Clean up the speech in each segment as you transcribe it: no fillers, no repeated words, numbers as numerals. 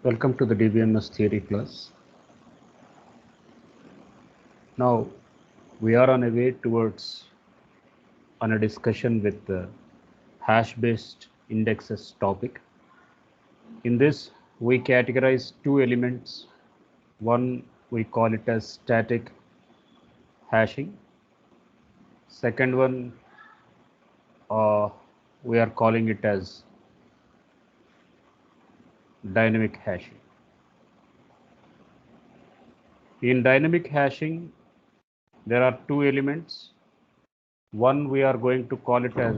Welcome to the DBMS Theory Plus. Now we are on a way towards on a discussion with the hash-based indexes topic. In this, we categorize two elements. One we call it as static hashing. Second one uh, we are calling it as dynamic hashing. In dynamic hashing, there are two elements. One we are going to call it as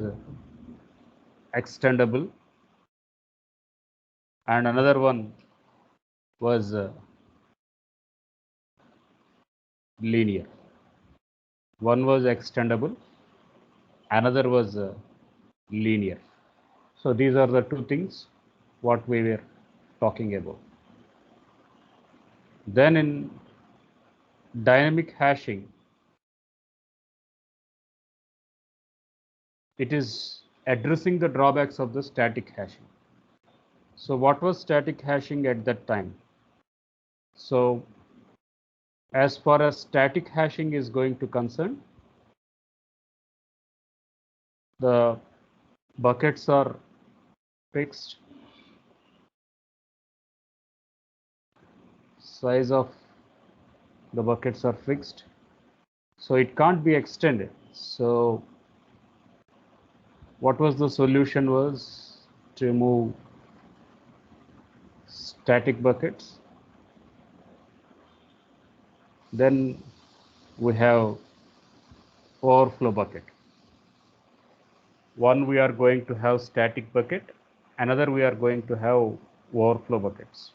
extendable, and another one was linear. One was extendable, another was linear. So these are the two things what we were talking about. Then in dynamic hashing, it is addressing the drawbacks of the static hashing. So what was static hashing at that time? So as far as static hashing is going to concern, the buckets are fixed, size of the buckets are fixed, so it can't be extended. So what was the solution was to move static buckets. Then we have overflow bucket. One we are going to have static bucket, another we are going to have overflow buckets.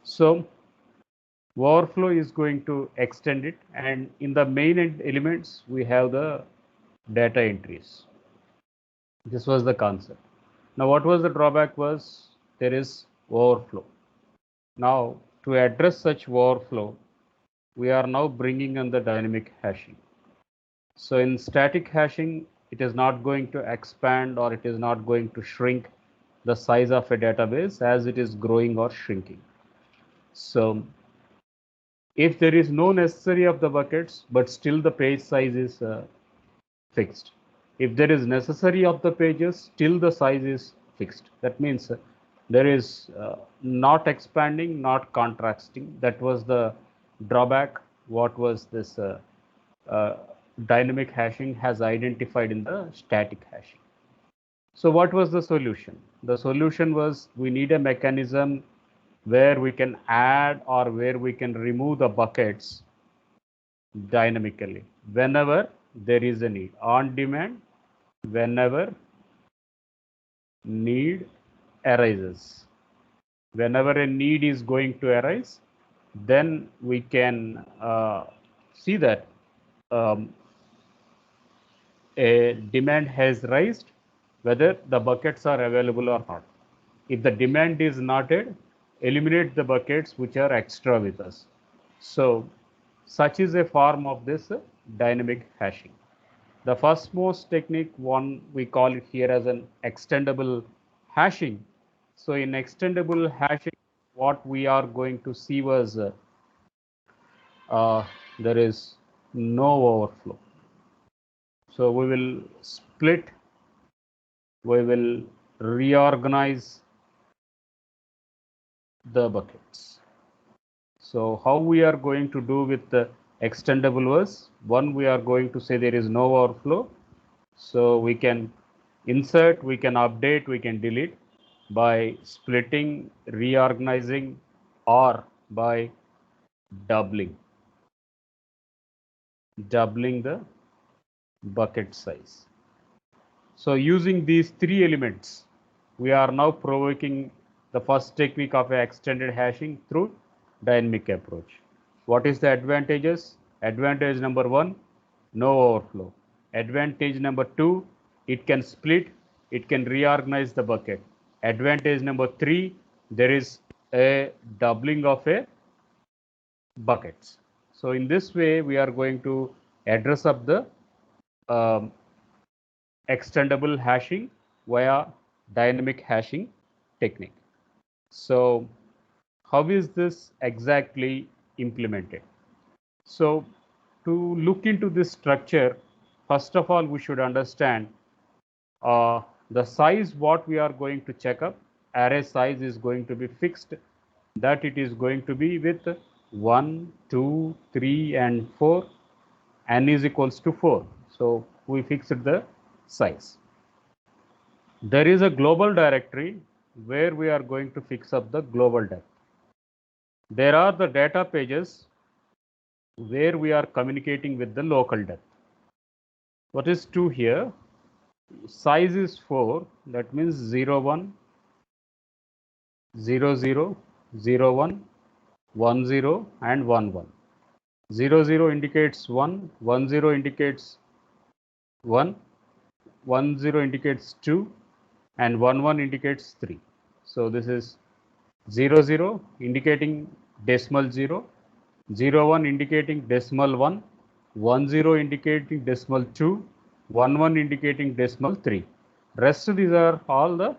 So overflow is going to extend it, and in the main elements we have the data entries. This was the concept. Now what was the drawback was there is overflow. Now to address such overflow, we are now bringing in the dynamic hashing. So in static hashing, it is not going to expand or it is not going to shrink the size of a database as it is growing or shrinking. So if there is no necessary of the buckets, but still the page size is fixed. If there is necessary of the pages, still the size is fixed. That means there is not expanding, not contracting. That was the drawback. What was this uh, dynamic hashing has identified in the static hashing. So what was the solution? The solution was we need a mechanism where we can add or where we can remove the buckets dynamically whenever there is a need, on demand, whenever need arises. Whenever a need is going to arise, then we can see that a demand has raised, whether the buckets are available or not. If the demand is not it, eliminate the buckets which are extra with us. So such is a form of this dynamic hashing. The first most technique one we call it here as an extendable hashing. So in extendable hashing, what we are going to see was there is no overflow. So we will split, we will reorganize the buckets. So how we are going to do with the extendable was, one we are going to say there is no overflow. So we can insert, we can update, we can delete by splitting, reorganizing, or by doubling the bucket size. So using these three elements, we are now provoking the first technique of extended hashing through dynamic approach. What is the advantages? Advantage number one, no overflow. Advantage number two, it can split, it can reorganize the bucket. Advantage number three, there is a doubling of a buckets. So in this way, we are going to address up the um, extendable hashing via dynamic hashing technique. So how is this exactly implemented? So to look into this structure, first of all, we should understand the size what we are going to check up. Array size is going to be fixed, that it is going to be with 1, 2, 3 and 4. N is equals to 4. So we fixed the size. There is a global directory where we are going to fix up the global depth. There are the data pages where we are communicating with the local depth. What is 2 here? Size is 4, that means 0, 1, 0, 0, 0, 1, 1, 0 and 1, 1. 0, 0 indicates 1, 1, 0 indicates 1, 1, 0 indicates 2 and 1, 1 indicates 3. So this is 0, 0 indicating decimal 0, 0, 1 indicating decimal 1, 1, 0 indicating decimal 2, 1, 1 indicating decimal 3. Rest these are all the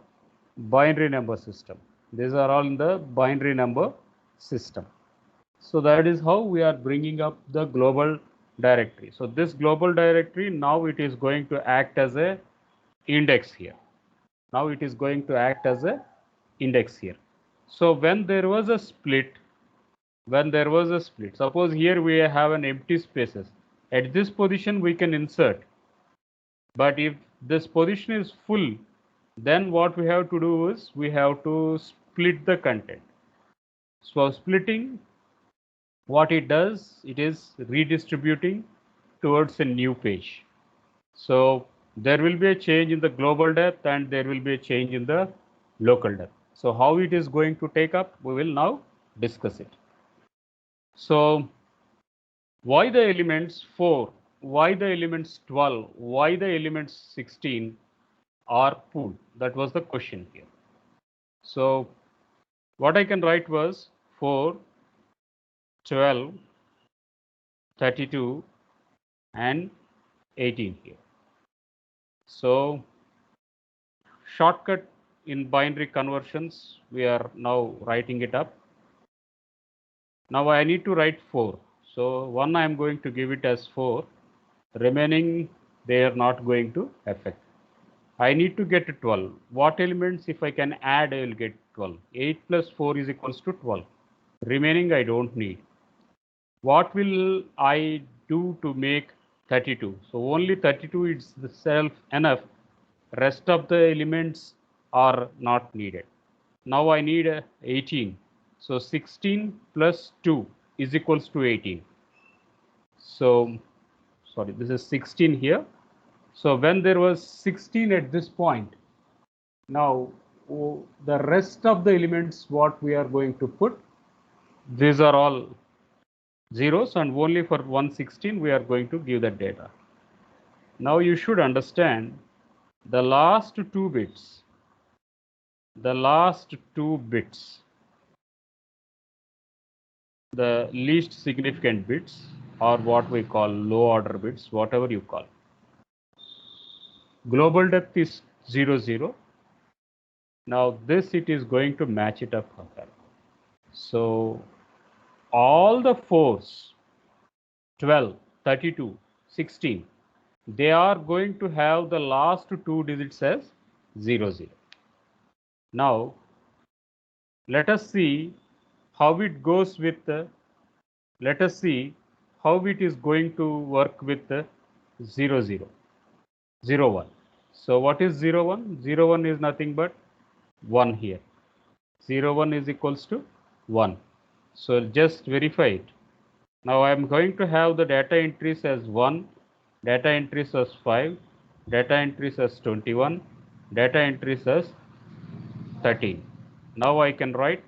binary number system. These are all in the binary number system. So that is how we are bringing up the global directory. So this global directory, now it is going to act as a index here. Now it is going to act as a index here. So when there was a split, suppose here we have an empty spaces. At this position we can insert, but if this position is full, then what we have to do is we have to split the content. So splitting, what it does, it is redistributing towards a new page. So there will be a change in the global depth and there will be a change in the local depth. So how it is going to take up, we will now discuss it. So why the elements 4, why the elements 12, why the elements 16 are pooled? That was the question here. So what I can write was 4, 12, 32 and 18 here. So shortcut in binary conversions, we are now writing it up. Now I need to write 4. So 1 I am going to give it as 4. Remaining they are not going to affect. I need to get 12. What elements if I can add, I will get 12. 8 plus 4 is equals to 12. Remaining I don't need. What will I do to make 32? So only 32 is itself enough. Rest of the elements are not needed. Now I need 18. So 16 plus 2 is equals to 18. So, sorry, this is 16 here. So when there was 16 at this point, now the rest of the elements what we are going to put, these are all zeros and only for 116 we are going to give that data. Now you should understand the last two bits, the least significant bits, or what we call low order bits, whatever you call. Global depth is 0, 0. Now this it is going to match it up further. So all the 4s, 12, 32, 16, they are going to have the last two digits as 0, 0. Now let us see how it goes with let us see how it is going to work with 0, 0, 0, 1. So what is 0, 1? 0, 1 is nothing but 1 here. 0, 1 is equals to 1. So just verify it. Now I am going to have the data entries as 1, data entries as 5, data entries as 21, data entries as 13. Now I can write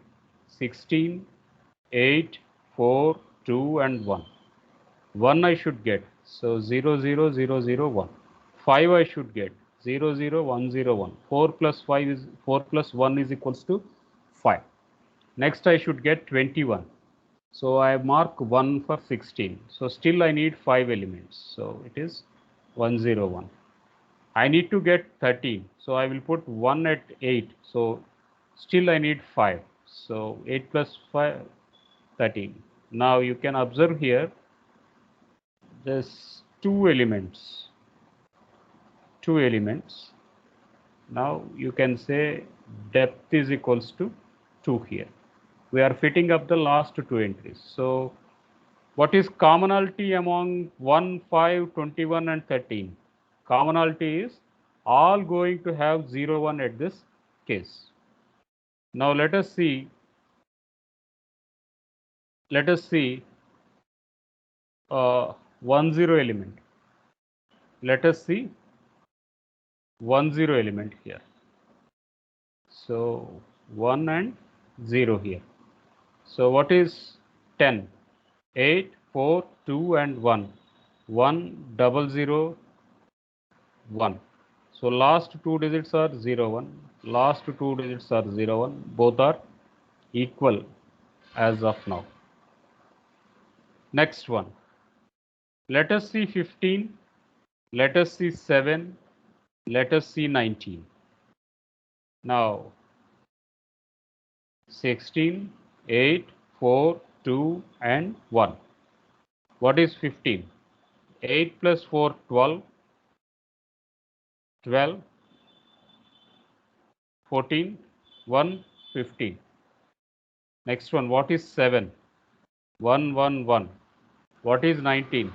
16, 8, 4, 2 and 1. 1 I should get. So 0, 0, 0, 0, 1. 5 I should get. 0, 0, 1, 0, 1. 4 plus 5 is 4 plus 1 is equals to 5. Next I should get 21. So I mark 1 for 16. So still I need 5 elements. So it is 101. I need to get 13. So I will put 1 at 8. So still I need 5. So 8 plus 5, 13. Now you can observe here there's two elements. Now you can say depth is equals to 2 here. We are fitting up the last two entries. So what is commonality among 1, 5, 21 and 13? Commonality is all going to have 0, 1 at this case. Now let us see 1, 0 element. Let us see 1, 0 element here. So 1 and 0 here. So what is 10? 8, 4, 2 and 1. 1, 0, 0, 1. So last two digits are 0, 1. Last two digits are 0, 1. Both are equal as of now. Next one. Let us see 15. Let us see 7. Let us see 19. Now 16, 8, 4, 2 and 1. What is 15? 8 plus 4, 12. 12, 14, 1, 15. Next one, what is 7? 1, 1, 1. What is 19?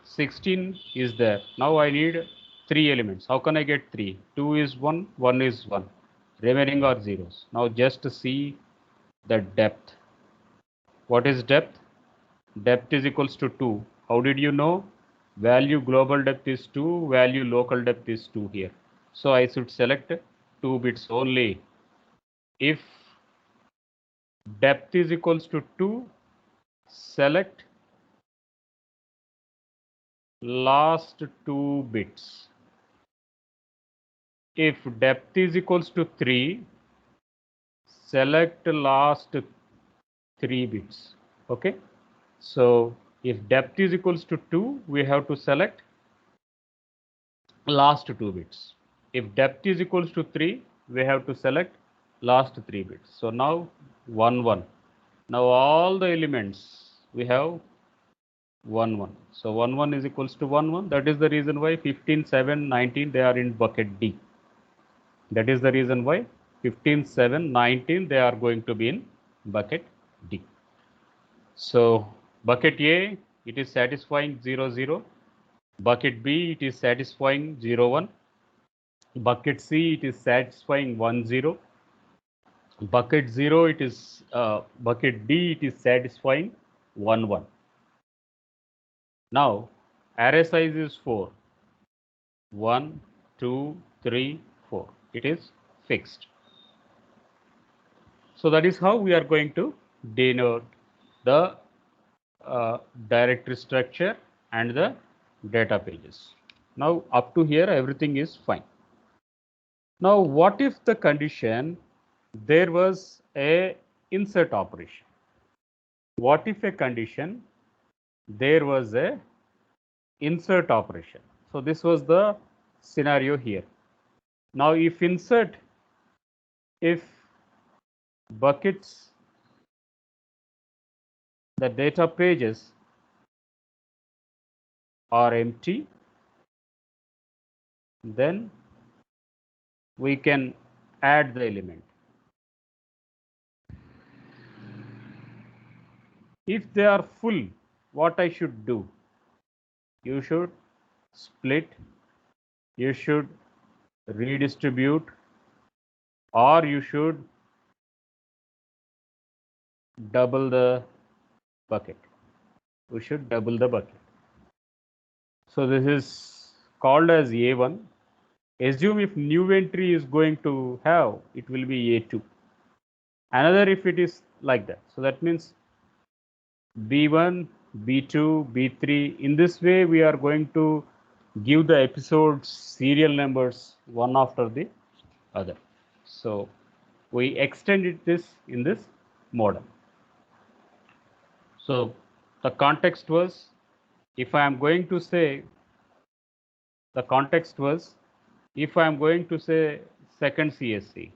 16 is there. Now I need 3 elements. How can I get 3? 2 is 1, 1 is 1. Remaining are zeros. Now just see the depth. What is depth? Depth is equals to 2. How did you know? Value global depth is 2, value local depth is 2 here. So I should select 2 bits only. If depth is equals to 2, select last 2 bits. If depth is equals to 3, select last 3 bits. Okay. So if depth is equals to 2, we have to select last 2 bits. If depth is equals to 3, we have to select last 3 bits. So now 1, 1. Now all the elements we have 1, 1. So 1, 1 is equals to 1, 1. That is the reason why 15, 7, 19, they are in bucket D. That is the reason why 15, 7, 19, they are going to be in bucket D. So bucket A, it is satisfying 0, 0. Bucket B, it is satisfying 0, 1. Bucket C, it is satisfying 1, 0. Bucket 0, it is bucket D, it is satisfying 1, 1. Now array size is 4. 1, 2, 3, 4. It is fixed. So that is how we are going to denote the directory structure and the data pages. Now up to here everything is fine. Now what if the condition there was a insert operation? What if a condition there was a insert operation? So this was the scenario here. Now if buckets, the data pages are empty, then we can add the element. If they are full, what I should do? You should split, you should redistribute, or you should double the bucket. We should double the bucket. So this is called as A1. Assume if new entry is going to have, it will be A2. Another if it is like that. So that means B1, B2, B3. In this way, we are going to give the episodes serial numbers one after the other. So we extended this in this model. So the context was, if I am going to say, the context was, if I am going to say second CSC,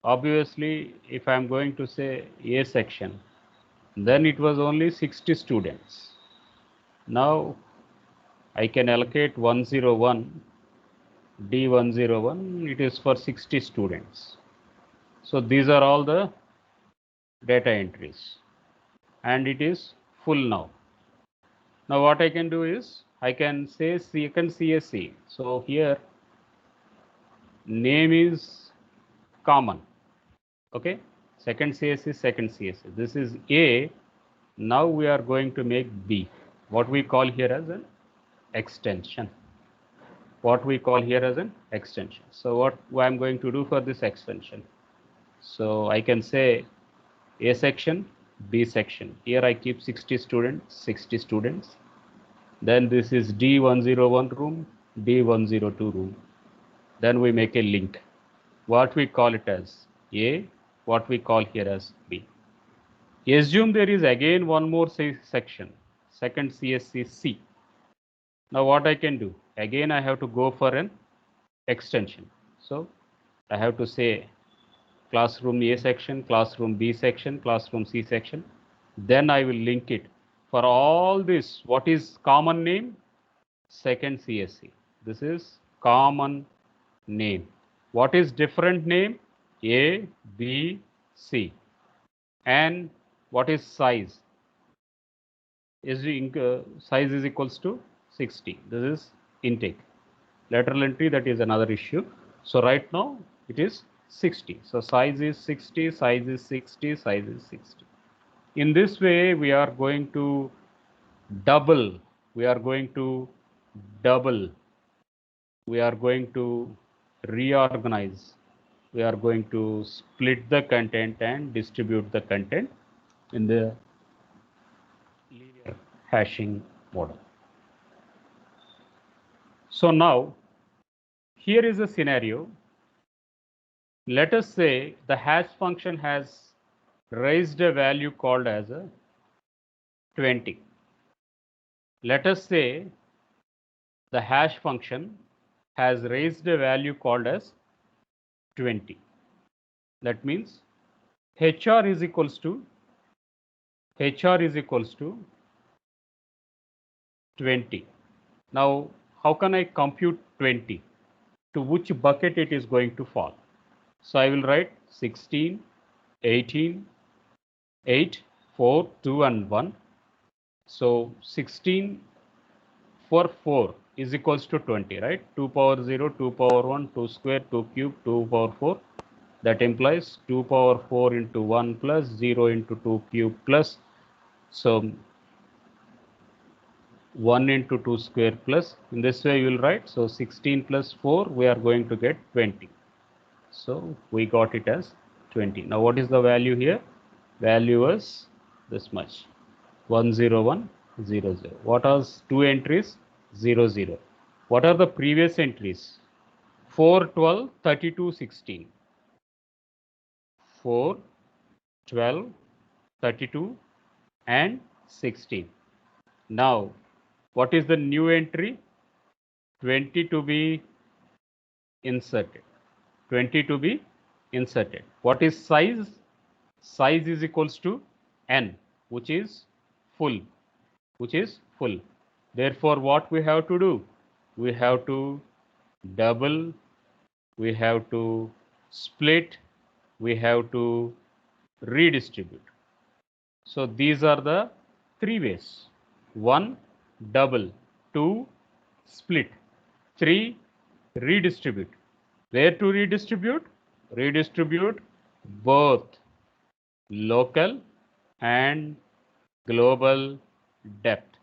Obviously, if I'm going to say A section, then it was only 60 students. Now I can allocate 101, D101, it is for 60 students. So these are all the data entries and it is full now. Now what I can do is I can say second CSC. So here name is common. Okay, second CSC, second CSC. This is A. Now we are going to make B. What we call here as an extension. What we call here as an extension. So what I'm going to do for this extension? So I can say A section, B section. Here I keep 60 students, 60 students. Then this is D101 room, D102 room. Then we make a link. What we call it as A, what we call here as B. Assume there is again one more section, second CSC C. Now what I can do? Again I have to go for an extension. So I have to say classroom A section, classroom B section, classroom C section. Then I will link it. For all this, what is common name? Second CSC. This is common name. What is different name? A, B, C. And what is size? Size is equals to 60. This is intake. Lateral entry, that is another issue. So right now it is 60. So size is 60, size is 60, size is 60. In this way, we are going to double. We are going to double. We are going to reorganize. We are going to split the content and distribute the content in the linear hashing model. So now, here is a scenario. Let us say the hash function has raised a value called as a 20. Let us say the hash function has raised a value called as 20. That means HR is equals to 20. Now, how can I compute 20? To which bucket it is going to fall? So I will write 16, 18, 8, 4, 2 and 1. So 16 for 4 is equals to 20, right? 2 power 0, 2 power 1, 2 square, 2 cube, 2 power 4. That implies 2 power 4 into 1 plus 0 into 2 cube plus, so 1 into 2 square plus, in this way you will write, so 16 plus 4 we are going to get 20. So we got it as 20. Now what is the value here? Value is this much, 10100. What are two entries? 00. What are the previous entries? 4, 12, 32, 16. 4, 12, 32 and 16. Now what is the new entry? 20 to be inserted. 20 to be inserted. What is size? Size is equals to n, which is full. Therefore what we have to do? We have to double, we have to split, we have to redistribute. So these are the three ways. 1, double. 2, split. 3, redistribute. Where to redistribute? Redistribute both local and global depth.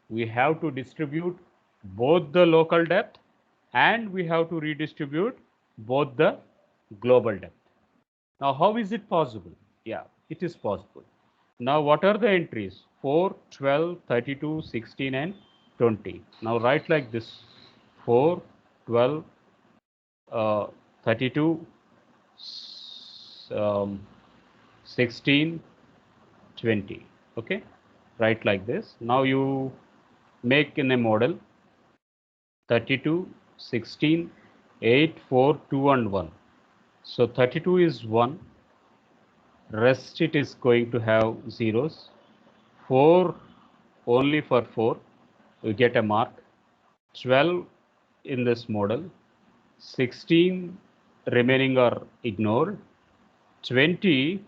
We have to distribute both the local depth and we have to redistribute both the global depth. Now how is it possible? Yeah, it is possible. Now what are the entries? 4, 12, 32, 16 and 20. Now write like this: 4, 12, 32, 16, 20. Okay, write like this. Now you make in a model 32, 16, 8, 4, 2 and 1. So 32 is 1. Rest it is going to have zeros. 4 only for 4. You get a mark. 12 in this model. 16 remaining are ignored. 20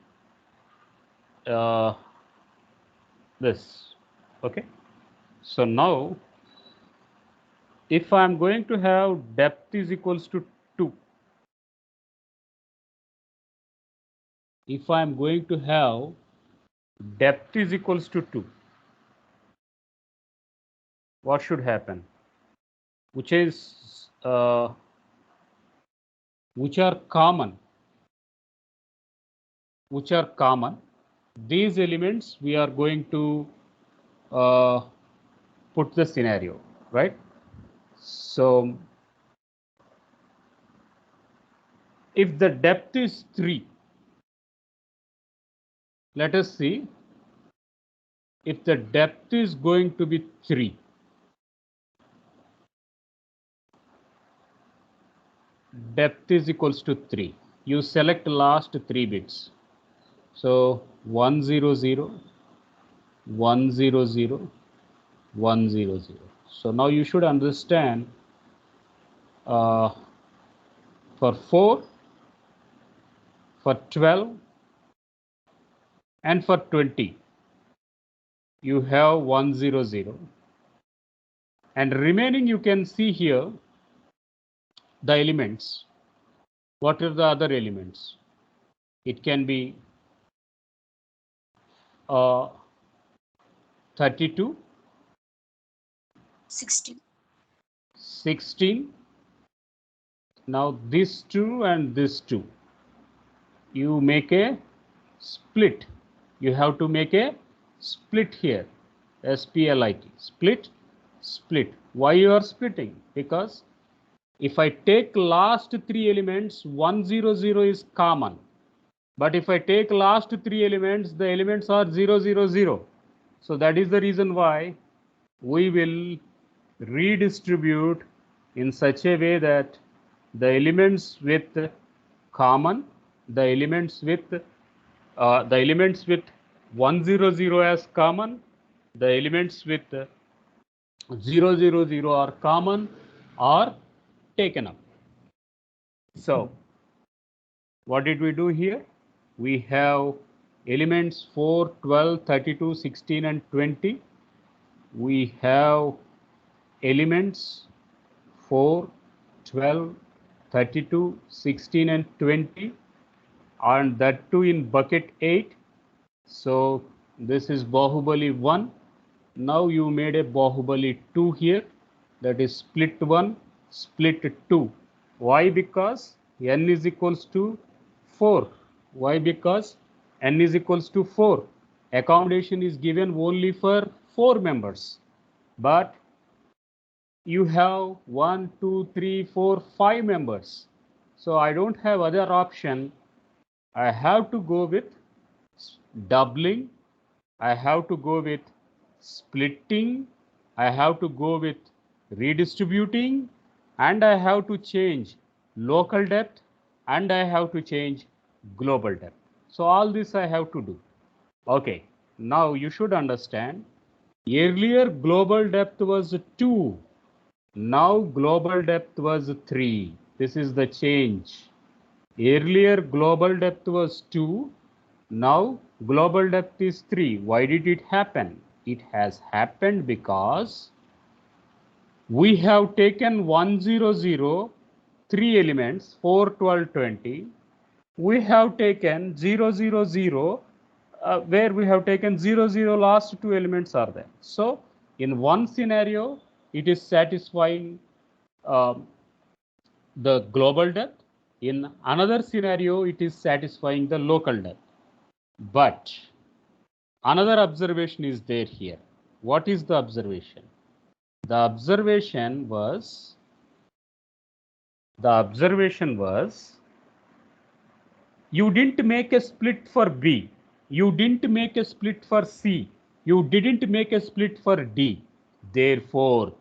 this. Okay. So now if I am going to have depth is equals to 2, if I am going to have depth is equals to 2, what should happen? Which are common, these elements we are going to put the scenario, right? So if the depth is 3, let us see if the depth is going to be 3. Depth is equals to 3. You select last 3 bits. So 1 0 0, 1 0 0, 1 0 0. So now you should understand for 4, for 12 and for 20 you have 1 0 0, and remaining you can see here the elements. What are the other elements? It can be 32, 16. Now this 2 and this 2, you make a split. You have to make a split here. SPLIT, split, split. Why you are splitting? Because if I take last 3 elements, 1 0 0 is common. But if I take last 3 elements, the elements are 0 0 0. So that is the reason why we will redistribute in such a way that the elements with common, the elements with 1 0 0 as common, the elements with 0 0 0 are common, are taken up. So what did we do here? We have elements 4, 12, 32, 16 and 20. We have elements 4, 12, 32, 16 and 20, and that too in bucket 8. So this is Bahubali 1. Now you made a Bahubali 2 here, that is split 1, split 2. Why? Because n is equals to 4. Why? Because n is equals to 4. Accommodation is given only for 4 members, but you have 1, 2, 3, 4, 5 members. So I don't have other option. I have to go with doubling. I have to go with splitting. I have to go with redistributing, and I have to change local depth, and I have to change global depth. So all this I have to do. Okay, now you should understand, earlier global depth was 2. Now global depth was 3. This is the change. Earlier global depth was 2. Now global depth is 3. Why did it happen? It has happened because we have taken 1 0 0, 3 elements 4, 12, 20. We have taken 0 0 0, where we have taken 0 0, last 2 elements are there. So in one scenario it is satisfying the global depth. In another scenario it is satisfying the local depth. But another observation is there here. What is the observation? The observation was you didn't make a split for B, you didn't make a split for C, you didn't make a split for D. Therefore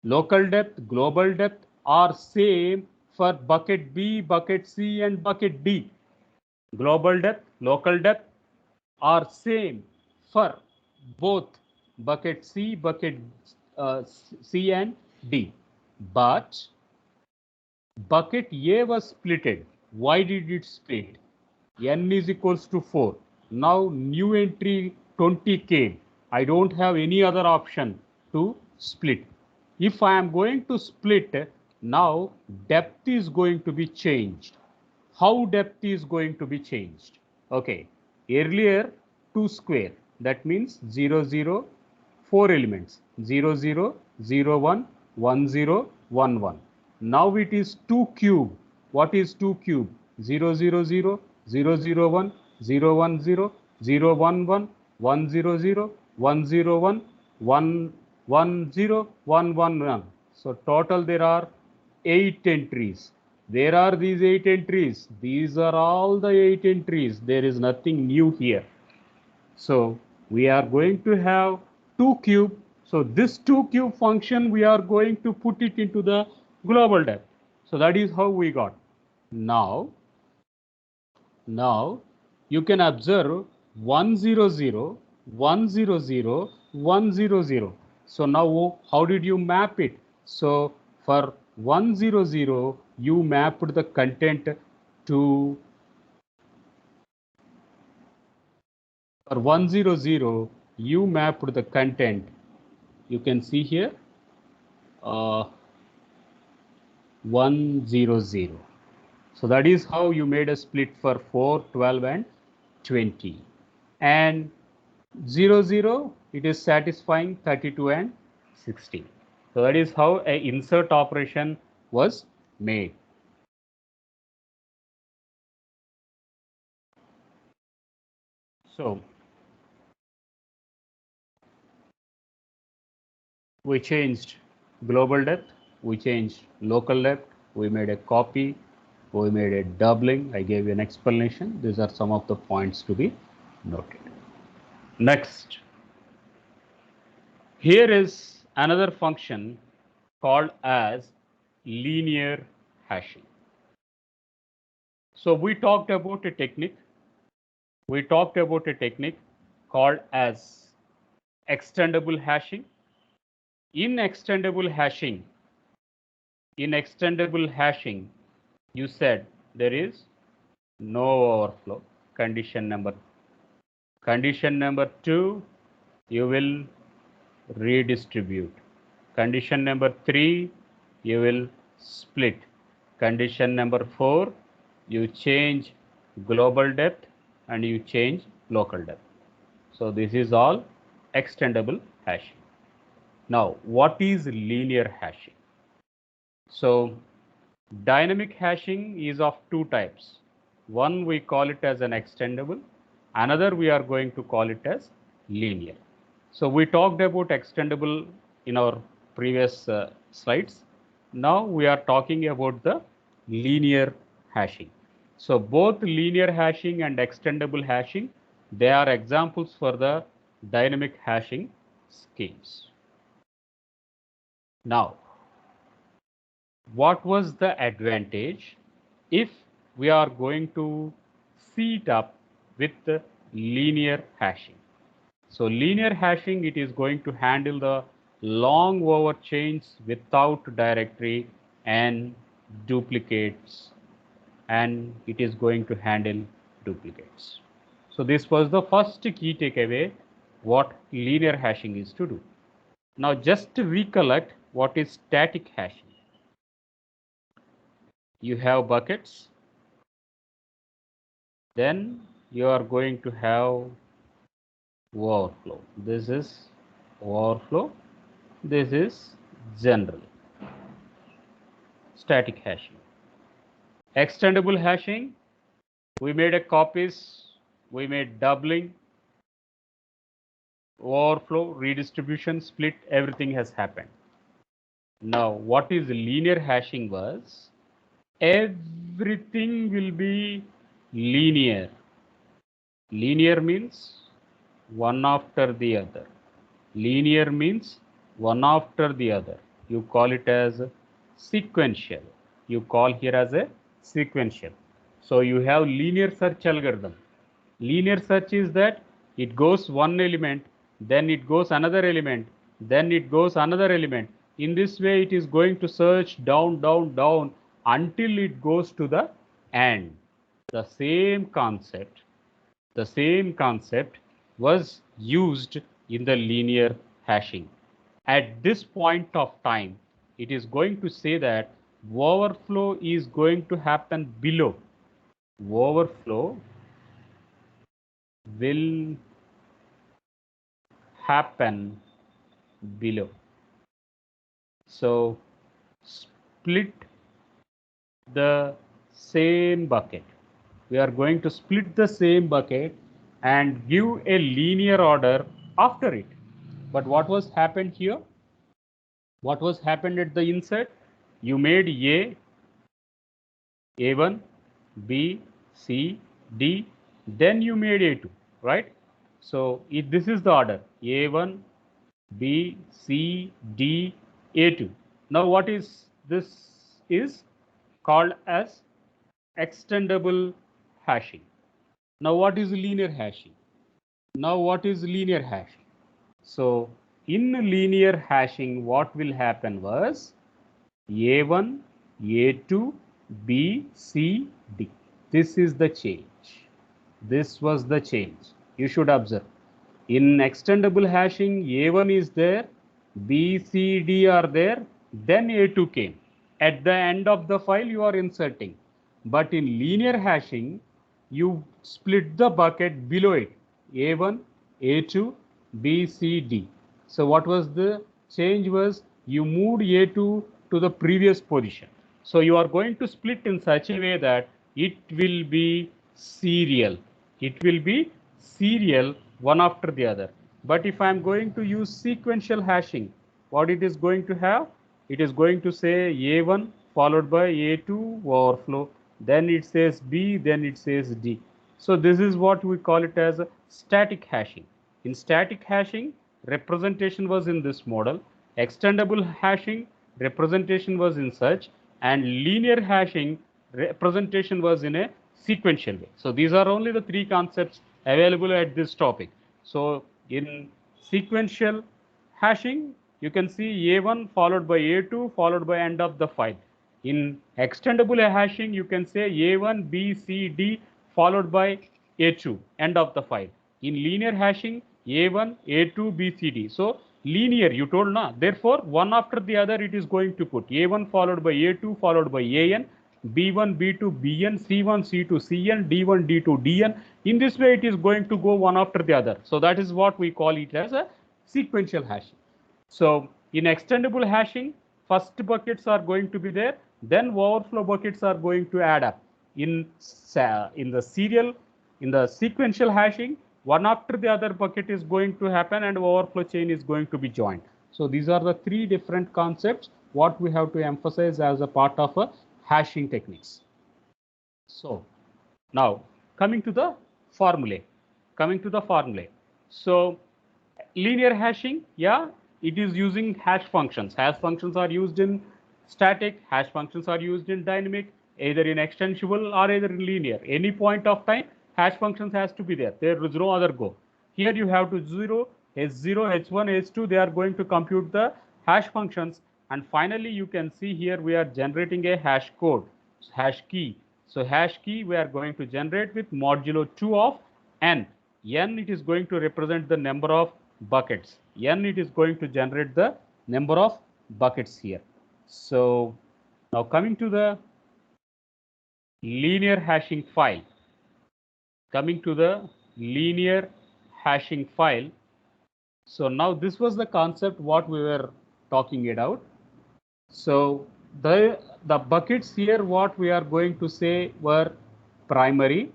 local depth, global depth are same for bucket B, bucket C, and bucket D. Global depth, local depth are same for both bucket C, bucket C and D. But bucket A was splitted. Why did it split? N is equals to 4. Now new entry 20 came. I don't have any other option to split. If I am going to split, now depth is going to be changed. How depth is going to be changed? Okay, earlier 2 square, that means 0, 0, 4 elements 0, 0, 0, 1, 1, 0, 1, 1. Now it is 2 cube. What is 2 cube? 0, 0, 0, 0, 0, 1, 0, 1, 0, 0, 1, 1, 1, 0, 0, 1, 0, 1, 1, 1, 0, 1, 1, 1. So total there are 8 entries. There are these 8 entries. These are all the 8 entries. There is nothing new here. So we are going to have 2 cube. So this 2 cube function, we are going to put it into the global depth. So that is how we got. Now you can observe 1, 0, 0, 1, 0, 0, 1, 0, 0. So now how did you map it? So for 1, 0, 0, you mapped the content to, for 1, 0, 0, you mapped the content. You can see here 1, 0, 0. So that is how you made a split for 4, 12 and 20. And 0, 0, it is satisfying 32 and 16. So that is how a insert operation was made. So we changed global depth, we changed local depth, we made a copy, we made a doubling. I gave you an explanation. These are some of the points to be noted. Next, here is another function called as linear hashing. So we talked about a technique. We talked about a technique called as extendable hashing. In extendable hashing, you said there is no overflow. Condition number 2, you will redistribute. Condition number 3, you will split. Condition number 4, you change global depth and you change local depth. So this is all extendable hashing. Now, what is linear hashing? So dynamic hashing is of two types. One, we call it as an extendable. Another, we are going to call it as linear. So we talked about extendable in our previous slides. Now we are talking about the linear hashing. So both linear hashing and extendable hashing, they are examples for the dynamic hashing schemes. Now, what was the advantage if we are going to see it up with the linear hashing? So linear hashing, it is going to handle the long over chains without directory and duplicates, and it is going to handle duplicates. So this was the first key takeaway, what linear hashing is to do. Now just to recollect what is static hashing. You have buckets, then you are going to have overflow. This is overflow, this is general. Static hashing. Extendable hashing, we made a copies, we made doubling, overflow, redistribution, split, everything has happened. Now what is linear hashing was, everything will be linear. Linear means one after the other. Linear means one after the other. You call it as sequential. you call here as a sequential. So you have linear search algorithm. Linear search is that it goes one element, then it goes another element, then it goes another element. In this way, it is going to search down, down, down until it goes to the end. The same concept was used in the linear hashing. At this point of time, it is going to say that overflow is going to happen below. Overflow will happen below. So split the same bucket. We are going to split the same bucket and give a linear order after it. But what was happened here? What was happened at the insert? You made A1, B, C, D, then you made A2, right? So this is the order A1, B, C, D, A2. Now what is this is called as extendable hashing. Now what is linear hashing? Now what is linear hashing? So in linear hashing, what will happen was A1, A2, B, C, D. This is the change. This was the change. You should observe. In extendable hashing, A1 is there, B, C, D are there, then A2 came. At the end of the file, you are inserting. But in linear hashing, you split the bucket below it. A1, A2, B, C, D. So what was the change was you moved A2 to the previous position. So you are going to split in such a way that it will be serial. It will be serial one after the other. But if I am going to use sequential hashing, what it is going to have? It is going to say A1 followed by A2 overflow, then it says B, then it says D. So this is what we call it as static hashing. In static hashing, representation was in this model. Extendable hashing, representation was in such, and linear hashing, representation was in a sequential way. So these are only the three concepts available at this topic. So in sequential hashing, you can see A1 followed by A2 followed by end of the file. In extendable hashing, you can say A1, B, C, D followed by A2, end of the file. In linear hashing, A1, A2, B, C, D. So linear, you told na. Therefore, one after the other, it is going to put A1 followed by A2 followed by AN, B1, B2, BN, C1, C2, CN, D1, D2, DN. In this way, it is going to go one after the other. So that is what we call it as a sequential hashing. So in extendable hashing, first buckets are going to be there, then overflow buckets are going to add up. In the sequential hashing, one after the other bucket is going to happen and overflow chain is going to be joined. So these are the three different concepts what we have to emphasize as a part of a hashing techniques. So now coming to the formulae. So linear hashing, yeah, it is using hash functions. Hash functions are used in static, hash functions are used in dynamic, either in extensible or either in linear. Any point of time, hash functions has to be there. There is no other go. Here you have to H0, H1, H2, they are going to compute the hash functions. And finally, you can see here we are generating a hash code, hash key. So hash key we are going to generate with modulo 2 of n. N it is going to represent the number of buckets. N it is going to generate the number of buckets here. So now coming to the linear hashing file. So now this was the concept what we were talking about. So the buckets here what we are going to say were primary,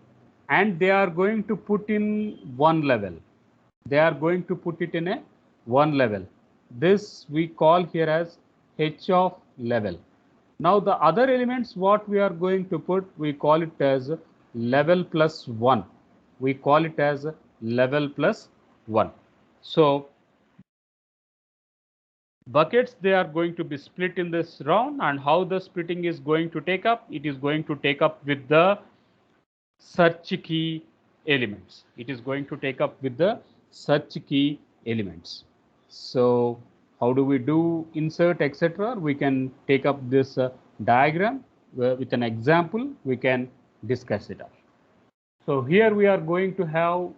and they are going to put in one level. They are going to put it in a one level. This we call here as H of level. Now the other elements what we are going to put, we call it as level plus 1. We call it as level plus 1. So buckets, they are going to be split in this round, and how the splitting is going to take up, it is going to take up with the search key elements. It is going to take up with the search key elements. So how do we do insert, etc.? We can take up this diagram with an example. We can discuss it out. So here we are going to have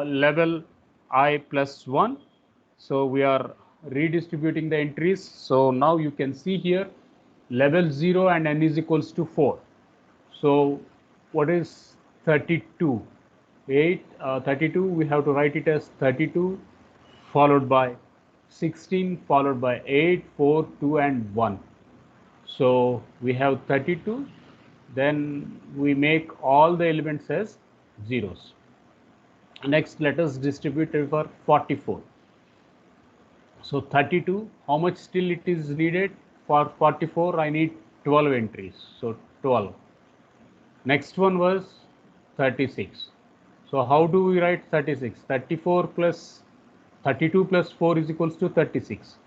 level I plus 1. So we are redistributing the entries. So now you can see here level 0 and n is equals to 4. So what is 32? 32, we have to write it as 32 followed by 16 followed by 8, 4, 2 and 1. So we have 32, then we make all the elements as zeros. Next, let us distribute it for 44. So 32, how much still it is needed? For 44, I need 12 entries. So 12. Next one was 36. So how do we write 36? 34 plus 32 plus 4 is equals to 36.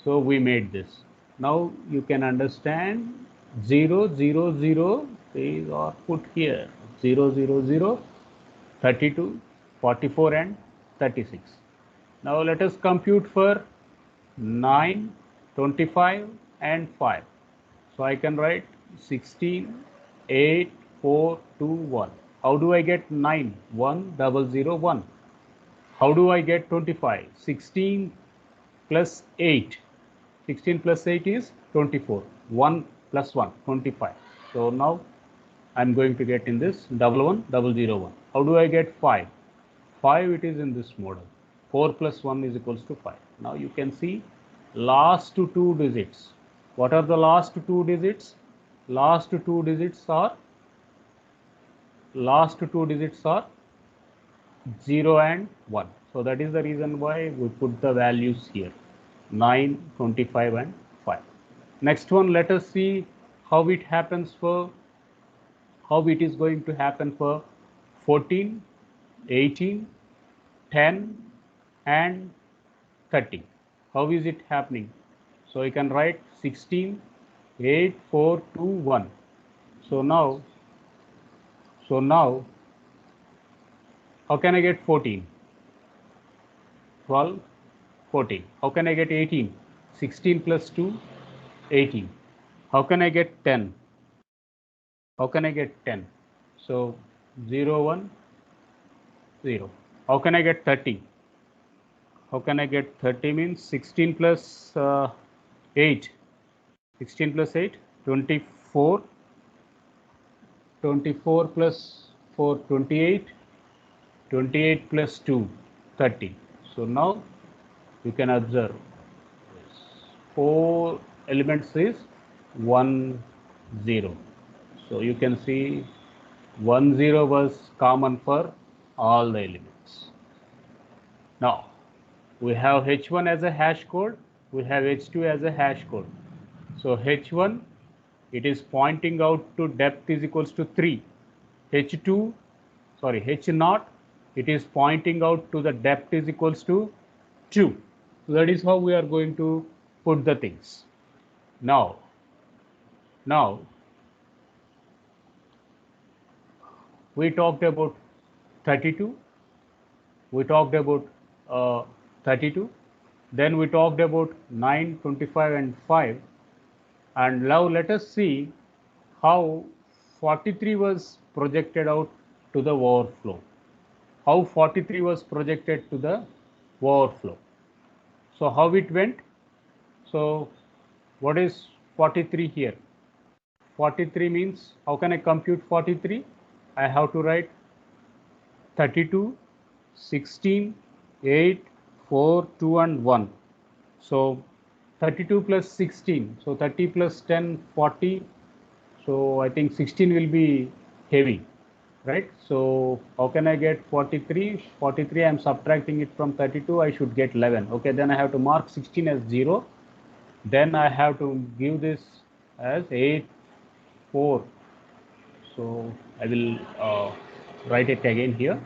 So we made this. Now you can understand 0, 0, 0, these are put here. 0, 0, 0, 32, 44 and 36. Now let us compute for 9, 25 and 5. So I can write 16, 8, 4, 2, 1. How do I get 9? 1, 0, 0, 1. How do I get 25? 16 plus 8. 16 plus 8 is 24. 1 plus 1, 25. So now I'm going to get in this 1, 1, 0, 1. How do I get 5? 5, it is in this model. 4 plus 1 is equals to 5. Now you can see last two digits. What are the last two digits? Last two digits are 0 and 1. So that is the reason why we put the values here. 9, 25 and 5. Next one, let us see how it is going to happen for 14, 18, 10 and 30. How is it happening? So you can write 16, 8, 4, 2, 1. So now how can I get 14? 12, 14. How can I get 18? 16 plus 2, 18. How can I get 10? How can I get 10? So 0, 1, 0. How can I get 30? How can I get 30 means 16 plus 8. 16 plus 8, 24. 24 plus 4, 28. 28 plus 2, 30. So now you can observe 4 elements is 1, 0. So you can see 1, 0 was common for all the elements. Now we have H1 as a hash code, we have H2 as a hash code. So H1, it is pointing out to depth is equals to 3. H0, it is pointing out to the depth is equals to 2. So that is how we are going to put the things. Now we talked about 32, we talked about 32, then we talked about 9, 25 and 5, and now let us see how 43 was projected out to the overflow. How 43 was projected to the overflow. So how it went? So what is 43 here? 43 means, how can I compute 43? I have to write 32, 16, 8, 4, 2 and 1. So 32 plus 16. So 30 plus 10, 40. So I think 16 will be heavy, right? So how can I get 43? 43, I am subtracting it from 32. I should get 11. Okay, then I have to mark 16 as 0. Then I have to give this as 8, 4. So I will write it again here.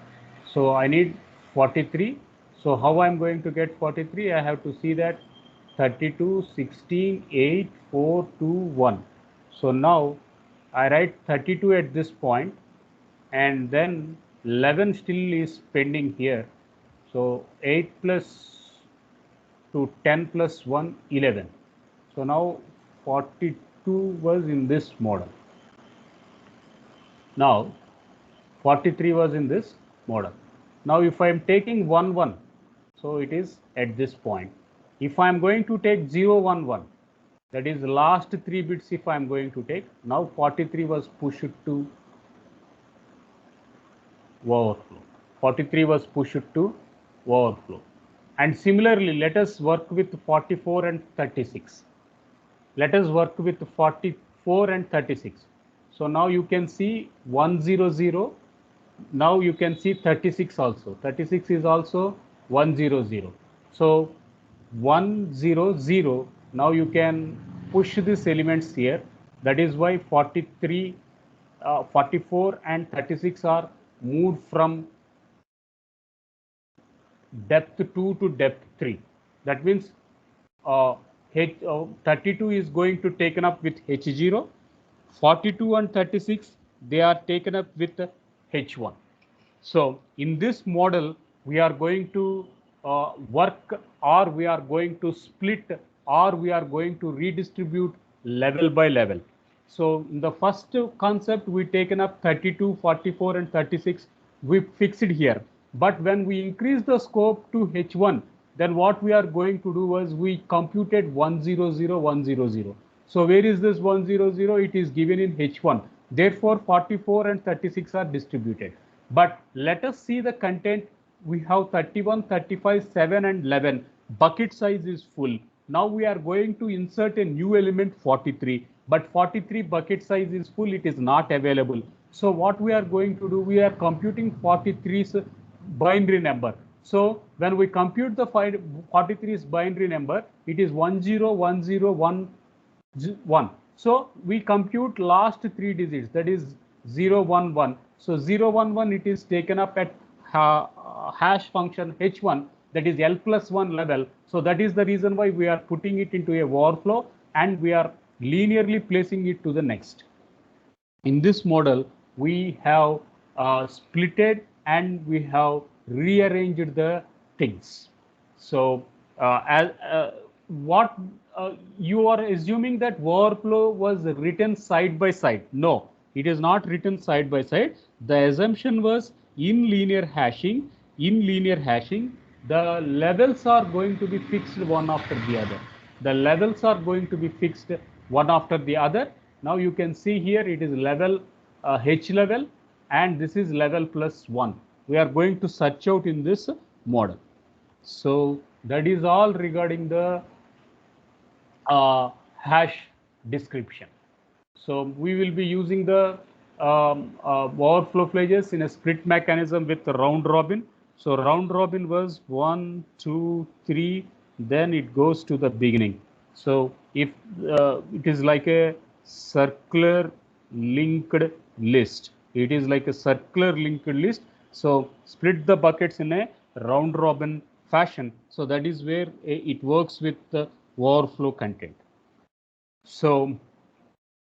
So I need 43. So how I'm going to get 43? I have to see that 32, 16, 8, 4, 2, 1. So now I write 32 at this point, and then 11 still is pending here. So 8 plus to 10 plus 1, 11. So now 42 was in this model. Now 43 was in this model. Now if I am taking 1, 1, so it is at this point. If I am going to take 0, 1, 1, that is the last 3 bits if I am going to take, now 43 was pushed to overflow. 43 was pushed to overflow. And similarly, let us work with 44 and 36. Let us work with 44 and 36. So now you can see 100. Now you can see 36 also. 36 is also 100. So 100. Now you can push these elements here. That is why 43, 44 and 36 are moved from depth 2 to depth 3. That means 32 is going to taken up with H0, 42 and 36 they are taken up with H1. So in this model we are going to work, or we are going to split, or we are going to redistribute level by level. So in the first concept we taken up 32, 44 and 36, we fixed here. But when we increase the scope to H1, then what we are going to do was we computed 100, 100. So where is this 100? It is given in H1. Therefore 44 and 36 are distributed. But let us see the content. We have 31, 35, 7 and 11. Bucket size is full. Now we are going to insert a new element 43. But 43 bucket size is full. It is not available. So what we are going to do, we are computing 43's binary number. So when we compute the 43's binary number, it is 101011. So we compute last 3 digits, that is 011. So 011 it is taken up at hash function H1, that is L plus 1 level. So that is the reason why we are putting it into a overflow and we are linearly placing it to the next. In this model, we have splitted and we have rearranged the things. So what you are assuming that overflow was written side by side. No, it is not written side by side. The assumption was in linear hashing, the levels are going to be fixed one after the other. The levels are going to be fixed one after the other. Now you can see here it is level H level, and this is level plus 1. We are going to search out in this model. So that is all regarding the hash description. So we will be using the overflow flages in a split mechanism with round robin. So round robin was 1, 2, 3, then it goes to the beginning. So if it is like a circular linked list, it is like a circular linked list. So split the buckets in a round robin fashion. So that is where it works with the overflow content. So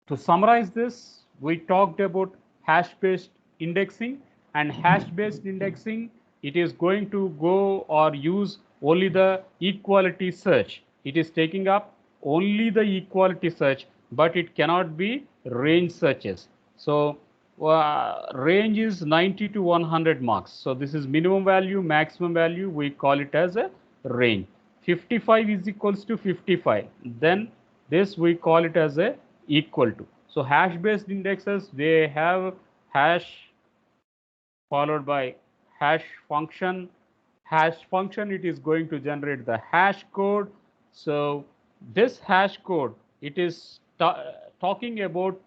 to summarize this, we talked about hash-based indexing, and hash-based indexing, it is going to go or use only the equality search. It is taking up only the equality search, but it cannot be range searches. So range is 90 to 100 marks. So this is minimum value, maximum value. We call it as a range. 55 is equals to 55. Then this we call it as a equal to. So hash based indexes, they have hash followed by hash function. Hash function, it is going to generate the hash code. So this hash code, it is talking about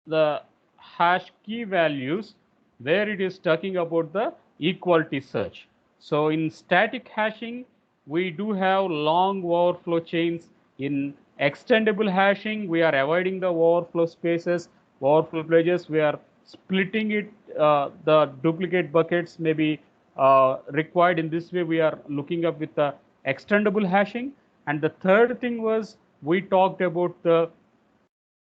the hash key values, where it is talking about the equality search. So in static hashing, we do have long overflow chains. In extendable hashing, we are avoiding the overflow spaces, overflow pages. We are splitting it, the duplicate buckets may be required. In this way, we are looking up with the extendable hashing. And the third thing was we talked about the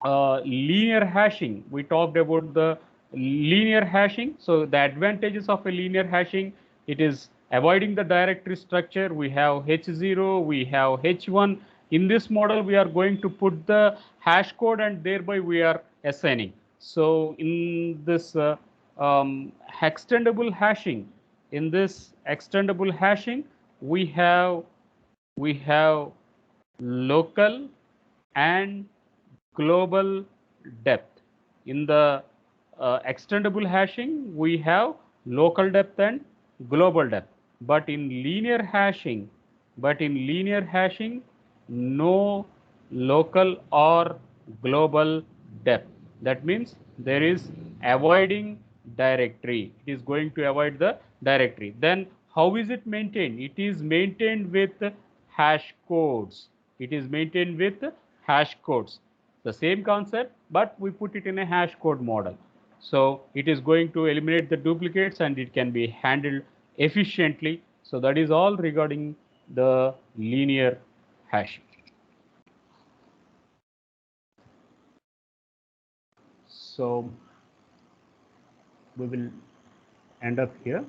linear hashing. We talked about the linear hashing. So the advantages of a linear hashing, it is avoiding the directory structure. We have H0, we have H1. In this model, we are going to put the hash code and thereby we are assigning. So in this extendable hashing, we have local and global depth. In the extendable hashing, we have local depth and global depth. But in linear hashing, no local or global depth. That means there is avoiding directory. It is going to avoid the directory. Then how is it maintained? It is maintained with hash codes. It is maintained with hash codes. The same concept, but we put it in a hash code model. So it is going to eliminate the duplicates and it can be handled efficiently. So that is all regarding the linear hashing. So we will end up here.